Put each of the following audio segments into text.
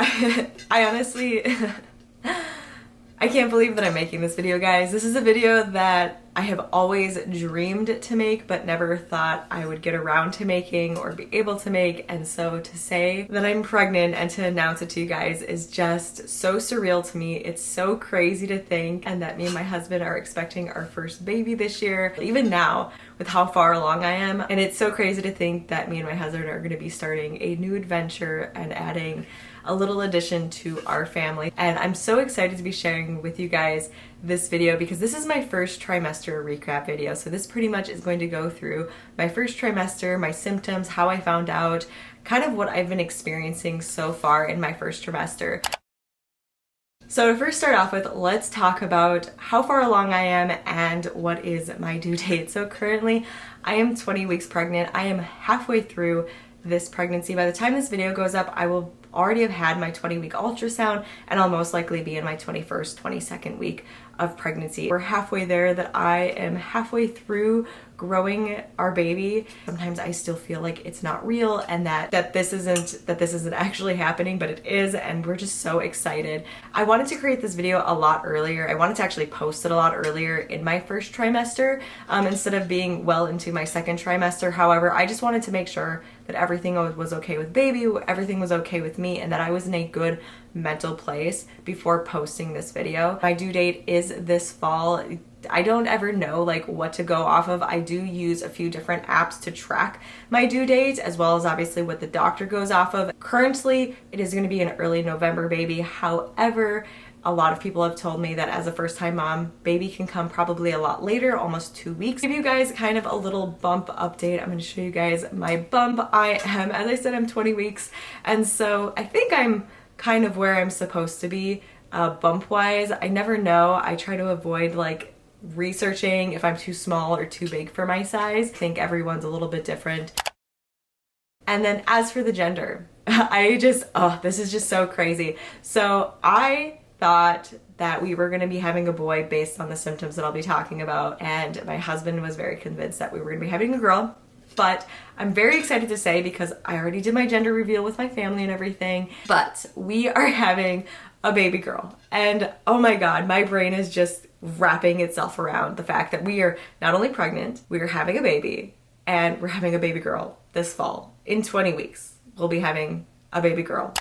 I honestly, I can't believe that I'm making this video, guys. This is a video that I have always dreamed to make, but never thought I would get around to making or be able to make. And so to say that I'm pregnant and to announce it to you guys is just so surreal to me. It's so crazy to think, and that me and my husband are expecting our first baby this year, even now with how far along I am. And it's so crazy to think that me and my husband are going to be starting a new adventure and adding a little addition to our family. And I'm so excited to be sharing with you guys this video because this is my first trimester recap video. So this pretty much is going to go through my first trimester, my symptoms, how I found out, kind of what I've been experiencing so far in my first trimester. So to first start off with, let's talk about how far along I am and what is my due date. So currently I am 20 weeks pregnant. I am halfway through this pregnancy. By the time this video goes up, I will already have had my 20-week ultrasound, and I'll most likely be in my 21st, 22nd week of pregnancy. We're halfway there, that I am halfway through growing our baby. Sometimes I still feel like it's not real and that this isn't actually happening, but it is, and we're just so excited. I wanted to create this video a lot earlier. I wanted to actually post it a lot earlier in my first trimester instead of being well into my second trimester. However, I just wanted to make sure that everything was okay with baby, everything was okay with me, and that I was in a good mental place before posting this video. My due date is this fall. I don't ever know like what to go off of. I do use a few different apps to track my due date, as well as obviously what the doctor goes off of. Currently, it is going to be an early November baby. However, a lot of people have told me that as a first-time mom, baby can come probably a lot later, almost 2 weeks. Give you guys kind of a little bump update. I'm going to show you guys my bump. As I said, I'm 20 weeks, and so I think I'm kind of where I'm supposed to be bump-wise. I never know. I try to avoid like researching if I'm too small or too big for my size. I think everyone's a little bit different. And then as for the gender, this is just so crazy. So I thought that we were going to be having a boy based on the symptoms that I'll be talking about, and my husband was very convinced that we were going to be having a girl. But I'm very excited to say, because I already did my gender reveal with my family and everything, but we are having a baby girl. And oh my god, my brain is just wrapping itself around the fact that we are not only pregnant, we are having a baby, and we're having a baby girl this fall. In 20 weeks, we'll be having a baby girl.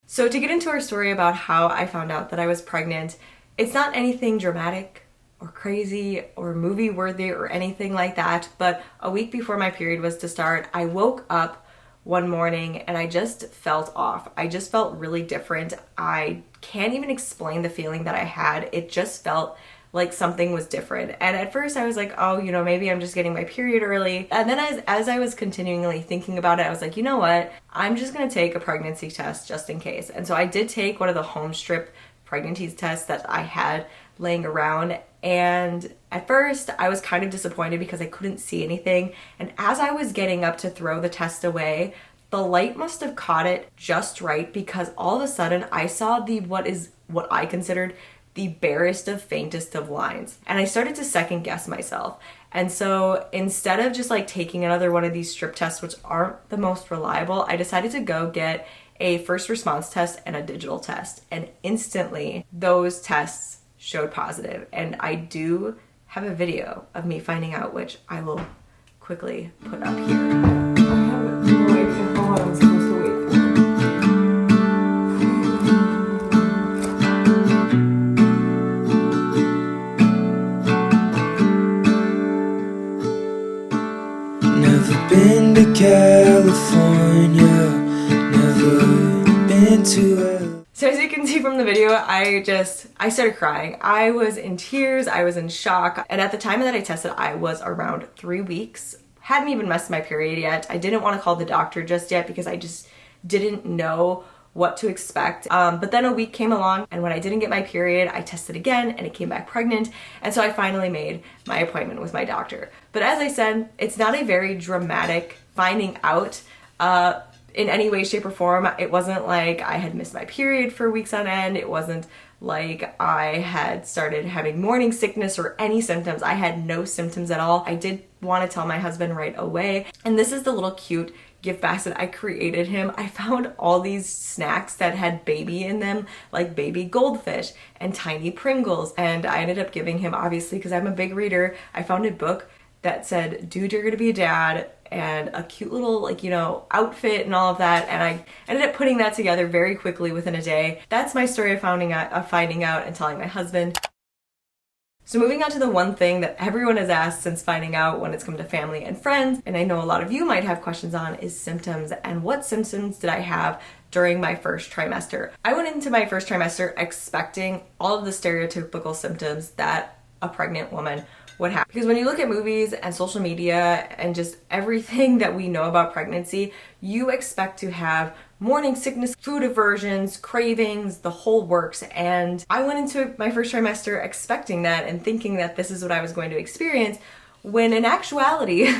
So to get into our story about how I found out that I was pregnant, it's not anything dramatic or crazy or movie worthy or anything like that, but a week before my period was to start, I woke up one morning and I just felt off. I just felt really different. I can't even explain the feeling that I had. It just felt like something was different. And at first I was like, oh, you know, maybe I'm just getting my period early. And then as I was continually thinking about it, I was like, you know what? I'm just gonna take a pregnancy test just in case. And so I did take one of the home strip pregnancy tests that I had laying around. And at first I was kind of disappointed because I couldn't see anything. And as I was getting up to throw the test away, the light must have caught it just right, because all of a sudden I saw what I considered the barest of faintest of lines. And I started to second guess myself. And so instead of just like taking another one of these strip tests, which aren't the most reliable, I decided to go get a first response test and a digital test. And instantly those tests showed positive. And I do have a video of me finding out, which I will quickly put up here. I have no idea how long I'm supposed to wait for. Never been to California, never been to So as you can see from the video, I started crying. I was in tears, I was in shock. And at the time that I tested, I was around 3 weeks. Hadn't even missed my period yet. I didn't want to call the doctor just yet because I just didn't know what to expect. But then a week came along, and when I didn't get my period, I tested again and it came back pregnant. And so I finally made my appointment with my doctor. But as I said, it's not a very dramatic finding out in any way, shape, or form. It wasn't like I had missed my period for weeks on end. It wasn't like I had started having morning sickness or any symptoms. I had no symptoms at all. I did want to tell my husband right away. And this is the little cute gift basket. I created him. I found all these snacks that had baby in them, like baby goldfish and tiny Pringles. And I ended up giving him, obviously, because I'm a big reader, I found a book that said, "Dude, you're gonna be a dad," and a cute little, like, you know, outfit and all of that. And I ended up putting that together very quickly within a day. That's my story of finding out and telling my husband. So moving on to the one thing that everyone has asked since finding out when it's come to family and friends, and I know a lot of you might have questions on, is symptoms. And what symptoms did I have during my first trimester? I went into my first trimester expecting all of the stereotypical symptoms that a pregnant woman would have. Because when you look at movies and social media and just everything that we know about pregnancy, you expect to have morning sickness, food aversions, cravings, the whole works. And I went into my first trimester expecting that and thinking that this is what I was going to experience, when in actuality,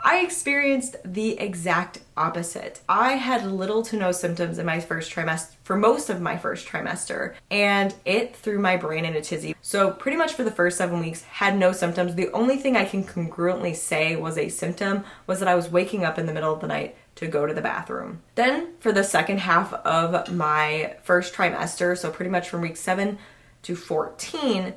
I experienced the exact opposite. I had little to no symptoms in my first trimester, for most of my first trimester, and it threw my brain in a tizzy. So pretty much for the first 7 weeks, had no symptoms. The only thing I can congruently say was a symptom was that I was waking up in the middle of the night to go to the bathroom. Then for the second half of my first trimester, so pretty much from week 7 to 14,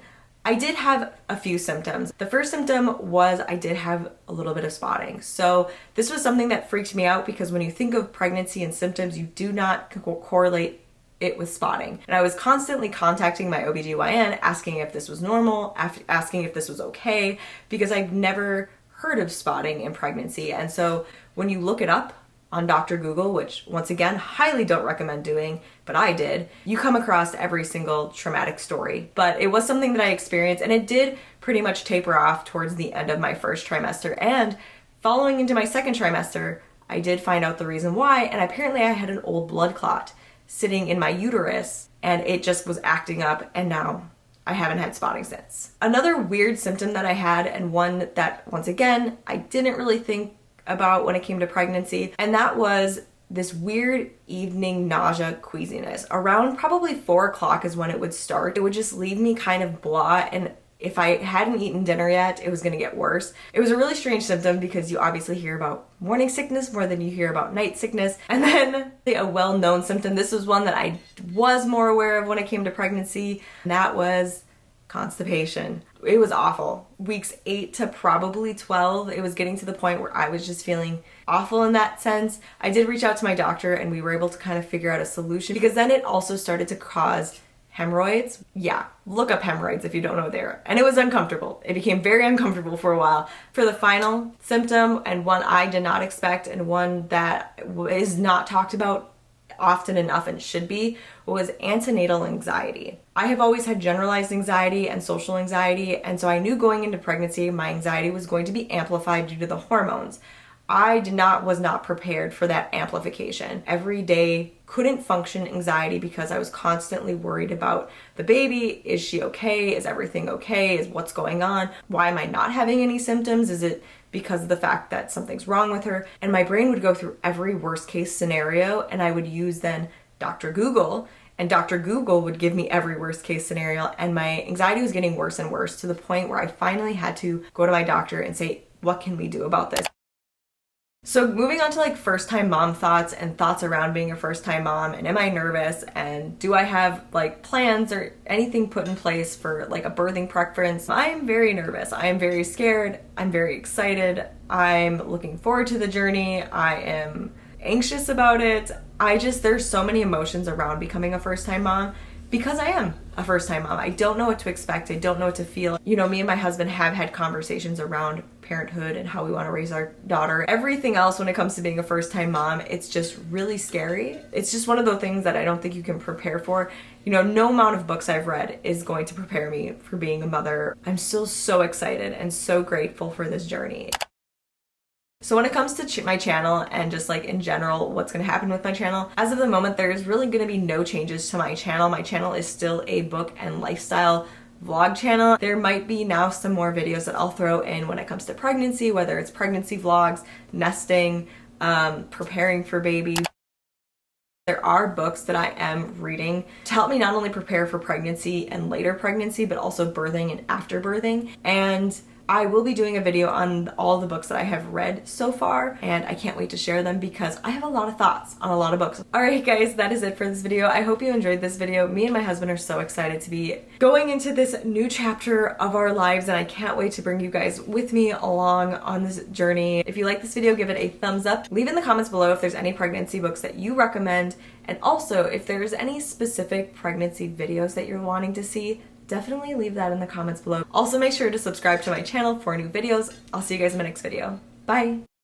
I did have a few symptoms. The first symptom was I did have a little bit of spotting. So this was something that freaked me out, because when you think of pregnancy and symptoms, you do not correlate it with spotting. And I was constantly contacting my OBGYN asking if this was normal, asking if this was okay, because I've never heard of spotting in pregnancy. And so when you look it up on Dr. Google, which once again, highly don't recommend doing, but I did, you come across every single traumatic story. But it was something that I experienced, and it did pretty much taper off towards the end of my first trimester. And following into my second trimester, I did find out the reason why, and apparently I had an old blood clot sitting in my uterus, and it just was acting up, and now I haven't had spotting since. Another weird symptom that I had, and one that, once again, I didn't really think about when it came to pregnancy, and that was this weird evening nausea, queasiness. Around probably 4 o'clock is when it would start. It would just leave me kind of blah, and if I hadn't eaten dinner yet, it was gonna get worse. It was a really strange symptom, because you obviously hear about morning sickness more than you hear about night sickness. And then a well-known symptom, this was one that I was more aware of when it came to pregnancy, and that was constipation. It was awful. Weeks 8 to probably 12, it was getting to the point where I was just feeling awful in that sense. I did reach out to my doctor, and we were able to kind of figure out a solution, because then it also started to cause hemorrhoids. Yeah, look up hemorrhoids if you don't know there. And it was uncomfortable. It became very uncomfortable for a while. For the final symptom, and one I did not expect, and one that is not talked about often enough and should be, was antenatal anxiety. I have always had generalized anxiety and social anxiety, and so I knew going into pregnancy my anxiety was going to be amplified due to the hormones. I was not prepared for that amplification. Every day couldn't function anxiety, because I was constantly worried about the baby. Is she okay? Is everything okay? Is what's going on? Why am I not having any symptoms? Is it because of the fact that something's wrong with her? And my brain would go through every worst case scenario, and I would use then Dr. Google, and Dr. Google would give me every worst case scenario, and my anxiety was getting worse and worse, to the point where I finally had to go to my doctor and say, what can we do about this? So moving on to like first time mom thoughts and thoughts around being a first time mom, and am I nervous, and do I have like plans or anything put in place for like a birthing preference? I'm very nervous. I am very scared. I'm very excited. I'm looking forward to the journey. I am anxious about it. There's so many emotions around becoming a first time mom, because I am a first time mom. I don't know what to expect. I don't know what to feel. You know, me and my husband have had conversations around parenthood and how we want to raise our daughter. Everything else when it comes to being a first time mom, it's just really scary. It's just one of those things that I don't think you can prepare for. You know, no amount of books I've read is going to prepare me for being a mother. I'm still so excited and so grateful for this journey. So when it comes to my channel and just like in general what's going to happen with my channel, as of the moment there's really going to be no changes to my channel. My channel is still a book and lifestyle vlog channel. There might be now some more videos that I'll throw in when it comes to pregnancy, whether it's pregnancy vlogs, nesting, preparing for baby. There are books that I am reading to help me not only prepare for pregnancy and later pregnancy, but also birthing and after birthing. And I will be doing a video on all the books that I have read so far, and I can't wait to share them because I have a lot of thoughts on a lot of books. Alright guys, that is it for this video. I hope you enjoyed this video. Me and my husband are so excited to be going into this new chapter of our lives, and I can't wait to bring you guys with me along on this journey. If you like this video, give it a thumbs up. Leave in the comments below if there's any pregnancy books that you recommend, and also if there's any specific pregnancy videos that you're wanting to see, definitely leave that in the comments below. Also make sure to subscribe to my channel for new videos. I'll see you guys in my next video. Bye!